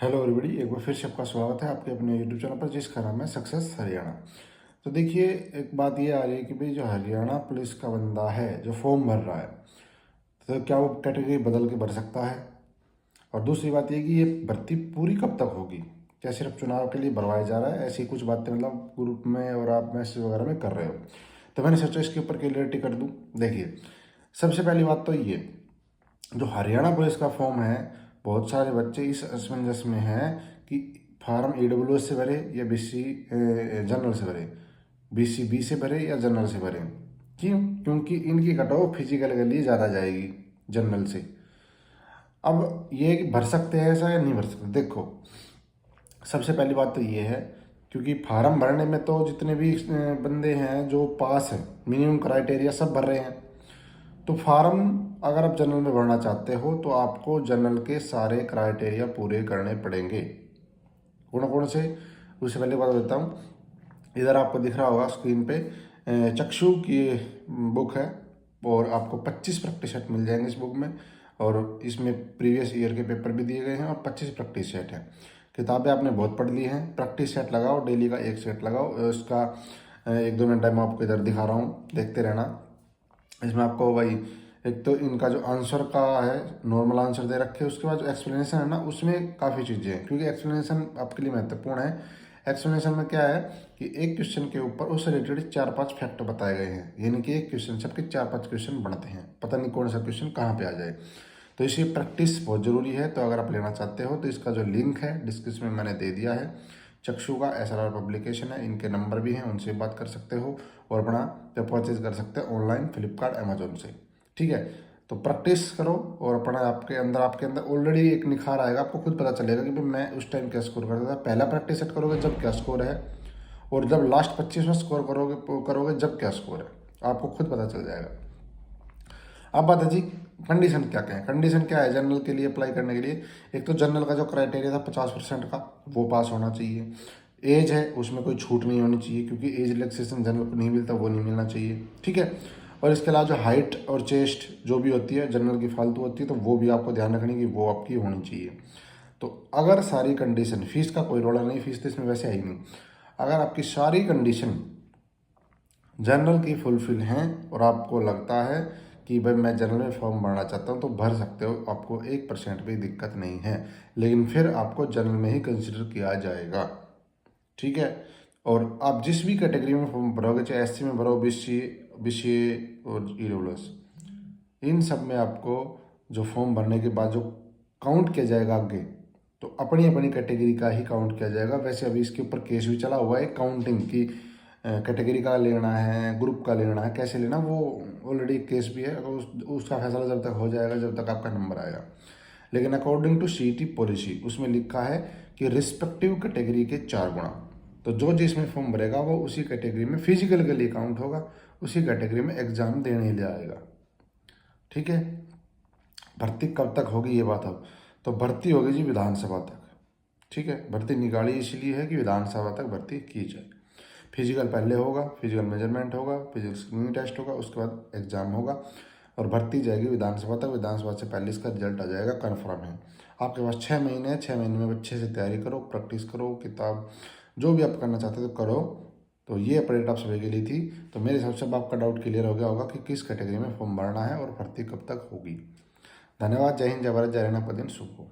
Hello everybody, एक बार फिर से आपका स्वागत है आपके अपने यूट्यूब चैनल पर जिसका नाम है सक्सेस हरियाणा। तो देखिए, एक बात ये आ रही है कि भाई जो हरियाणा पुलिस का बंदा है जो फॉर्म भर रहा है, तो क्या वो कैटेगरी बदल के भर सकता है? और दूसरी बात ये कि ये भर्ती पूरी कब तक होगी? क्या सिर्फ चुनाव के लिए भरवाया जा रहा है? ऐसी कुछ बातें मतलब ग्रुप में और आप मैसेज वगैरह में कर रहे हो, तो मैंने सोचा इसके ऊपर क्लियरिटी कर दूँ। देखिए, सबसे पहली बात तो ये, जो हरियाणा पुलिस का फॉर्म है, बहुत सारे बच्चे इस असमंजस में हैं कि फार्म ईडब्ल्यूएस से भरे या बीसी जनरल से भरे, बीसी बी से भरे या जनरल से भरे। क्यों? क्योंकि इनकी कट ऑफ फिजिकल के लिए ज़्यादा जाएगी जनरल से। अब ये कि भर सकते हैं ऐसा या नहीं भर सकते, देखो सबसे पहली बात तो ये है, क्योंकि फार्म भरने में तो जितने भी बंदे हैं जो पास हैं, मिनिमम क्राइटेरिया सब भर रहे हैं। तो फार्म अगर आप जनरल में भरना चाहते हो तो आपको जनरल के सारे क्राइटेरिया पूरे करने पड़ेंगे। कौन कौन से? उससे पहले बता देता हूँ। इधर आपको दिख रहा होगा स्क्रीन पे चक्षु की बुक है, और आपको 25 प्रैक्टिस सेट मिल जाएंगे इस बुक में। और इसमें प्रीवियस ईयर के पेपर भी दिए गए हैं और 25 प्रैक्टिस सेट हैं। किताबें आपने बहुत पढ़ ली हैं, प्रैक्टिस सेट लगाओ, डेली का एक सेट लगाओ। उसका एक दो मिनट टाइम आपको इधर दिखा रहा हूँ, देखते रहना। इसमें आपको भाई एक तो इनका जो आंसर का है, नॉर्मल आंसर दे रखे हैं, उसके बाद जो एक्सप्लेनेशन है ना, उसमें काफ़ी चीज़ें हैं, क्योंकि एक्सप्लेनेशन आपके लिए महत्वपूर्ण है। एक्सप्लेनेशन में क्या है कि एक क्वेश्चन के ऊपर उससे रिलेटेड 4-5 फैक्ट बताए गए हैं, यानी कि एक क्वेश्चन से आपके 4-5 क्वेश्चन बनते हैं, पता नहीं कौन सा क्वेश्चन कहाँ पे आ जाए। तो इसलिए प्रैक्टिस बहुत ज़रूरी है। तो अगर आप लेना चाहते हो तो इसका जो लिंक है डिस्क्रिप्शन में मैंने दे दिया है। चक्षु का SRR पब्लिकेशन है, इनके नंबर भी हैं, उनसे बात कर सकते हो और अपना जब परचेज कर सकते हो ऑनलाइन फ्लिपकार्ट अमेजोन से। ठीक है, तो प्रैक्टिस करो और अपना आपके अंदर ऑलरेडी एक निखार आएगा। आपको खुद पता चलेगा कि भाई मैं उस टाइम क्या स्कोर करता था। पहला प्रैक्टिस सेट करोगे जब क्या स्कोर है, और जब लास्ट 25 में स्कोर करोगे जब क्या स्कोर है, आपको खुद पता चल जाएगा। अब बात है जी, कंडीशन क्या क्या है? कंडीशन क्या है जनरल के लिए अप्लाई करने के लिए? एक तो जनरल का जो क्राइटेरिया था 50% का, वो पास होना चाहिए। एज है, उसमें कोई छूट नहीं होनी चाहिए, क्योंकि एज रिलैक्सेशन जनरल को नहीं मिलता, वो नहीं मिलना चाहिए। ठीक है, और इसके अलावा जो हाइट और चेस्ट जो भी होती है जनरल की फालतू होती है, तो वो भी आपको ध्यान रखनी कि वो आपकी होनी चाहिए। तो अगर सारी कंडीशन, फीस का कोई रोड़ा नहीं, फीस तो इसमें वैसे है ही नहीं, अगर आपकी सारी कंडीशन जनरल की फुलफिल हैं और आपको लगता है कि भाई मैं जनरल में फॉर्म भरना चाहता हूँ, तो भर सकते हो, आपको 1% भी दिक्कत नहीं है। लेकिन फिर आपको जनरल में ही कंसिडर किया जाएगा। ठीक है, और आप जिस भी कैटेगरी में फॉर्म भरोगे, चाहे SC में भरो, BCA और EWS, इन सब में आपको जो फॉर्म भरने के बाद जो काउंट किया जाएगा आगे, तो अपनी अपनी कैटेगरी का ही काउंट किया जाएगा। वैसे अभी इसके ऊपर केस भी चला हुआ है काउंटिंग की, कैटेगरी का लेना है, ग्रुप का लेना है, कैसे लेना, वो ऑलरेडी केस भी है। उसका फैसला जब तक हो जाएगा, जब तक आपका नंबर आएगा। लेकिन अकॉर्डिंग टू CET पॉलिसी उसमें लिखा है कि रिस्पेक्टिव कैटेगरी के 4 गुना। तो जो जिसमें फॉर्म भरेगा वो उसी कैटेगरी में फिजिकल के लिए काउंट होगा, उसी कैटेगरी में एग्जाम देने ही जाएगा। ठीक है, भर्ती कब तक होगी ये बात अब, तो भर्ती होगी जी विधानसभा तक। ठीक है, भर्ती निकाली इसलिए है कि विधानसभा तक भर्ती की जाए। फिजिकल पहले होगा, फिजिकल मेजरमेंट होगा, फिजिकल स्क्रीनिंग टेस्ट होगा, उसके बाद एग्जाम होगा और भर्ती जाएगी विधानसभा तक। विधानसभा से पहले इसका रिजल्ट आ जाएगा, कन्फर्म है। आपके पास 6 महीने हैं, 6 महीने में अच्छे से तैयारी करो, प्रैक्टिस करो, किताब जो भी आप करना चाहते हो तो करो। तो ये अपडेट आप सभी के लिए थी। तो मेरे हिसाब से अब आपका डाउट क्लियर हो गया होगा कि किस कैटेगरी में फॉर्म भरना है और भर्ती कब तक होगी। धन्यवाद। जय हिंद, जय भारत, जय हरियाणा, आपका दिन शुभ हो।